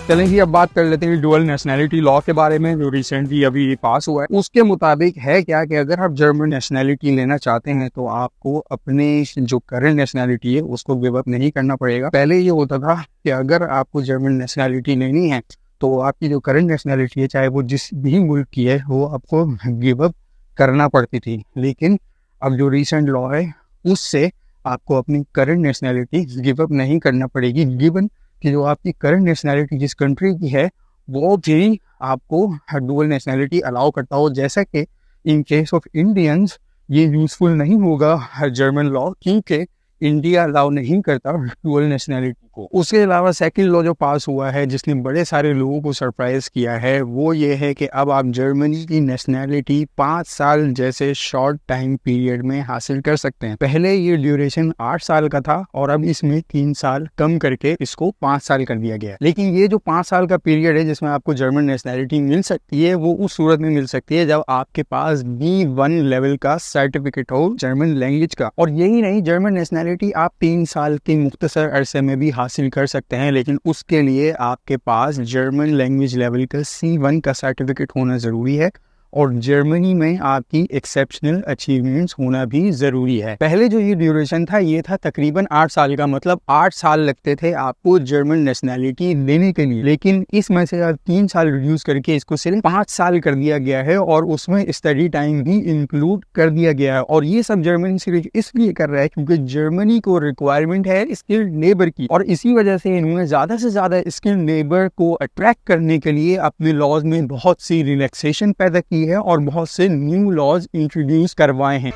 चलें जी, अब बात कर लेते हैं डुअल नेशनैलिटी लॉ के बारे में, जो रिसेंटली अभी पास हुआ है। उसके मुताबिक है क्या कि अगर आप जर्मन नेशनैलिटी लेना चाहते हैं तो आपको अपने जो करंट नेशनैलिटी है उसको गिव अप नहीं करना पड़ेगा। पहले ये होता था कि अगर आपको जर्मन नेशनैलिटी लेनी है तो आपकी जो करंट नेशनैलिटी है, चाहे वो जिस भी मुल्क की है, वो आपको गिव अप करना पड़ती थी। लेकिन अब जो रिसेंट लॉ है उससे आपको अपनी करंट नेशनैलिटी गिव अप नहीं करना पड़ेगी, गिवन कि जो आपकी करंट नेशनैलिटी जिस कंट्री की है वो भी आपको डुअल नेशनैलिटी अलाउ करता हो। जैसा कि इन केस ऑफ इंडियंस ये यूजफुल नहीं होगा जर्मन लॉ, क्योंकि इंडिया अलाउ नहीं करता डुअल नेशनैलिटी को। उसके अलावा सेकंड लॉ जो पास हुआ है जिसने बड़े सारे लोगों को सरप्राइज किया है, वो ये है कि अब आप जर्मनी की नेशनैलिटी 5 साल जैसे शॉर्ट टाइम पीरियड में हासिल कर सकते हैं। पहले ये ड्यूरेशन 8 साल का था और अब इसमें 3 साल कम करके इसको 5 साल कर दिया गया है। लेकिन ये जो 5 साल का पीरियड है जिसमें आपको जर्मन नेशनैलिटी मिल सकती है, वो उस सूरत में मिल सकती है जब आपके पास B1 लेवल का सर्टिफिकेट हो जर्मन लैंग्वेज का। और यही नहीं, जर्मन नेशनैलिटी आप 3 साल के मुख्तसर अरसे में भी हासिल कर सकते हैं, लेकिन उसके लिए आपके पास जर्मन लैंग्वेज लेवल का C1 का सर्टिफिकेट होना ज़रूरी है और जर्मनी में आपकी एक्सेप्शनल अचीवमेंट्स होना भी ज़रूरी है। पहले जो ये ड्यूरेशन था ये था तकरीबन 8 साल का, मतलब 8 साल लगते थे आपको जर्मन नेशनैलिटी लेने के लिए। लेकिन इसमें से अब 3 साल रिड्यूस करके इसको सिर्फ 5 साल कर दिया गया है और उसमें स्टडी टाइम भी इंक्लूड कर दिया गया है। और ये सब जर्मनी सिर्फ इसलिए कर रहा है क्योंकि जर्मनी को रिक्वायरमेंट है स्किल्ड लेबर की, और इसी वजह से इन्होंने ज़्यादा से ज़्यादा स्किल्ड लेबर को अट्रैक्ट करने के लिए अपने लॉज में बहुत सी रिलैक्सेशन पैदा की है और बहुत से न्यू लॉज इंट्रोड्यूस करवाए हैं।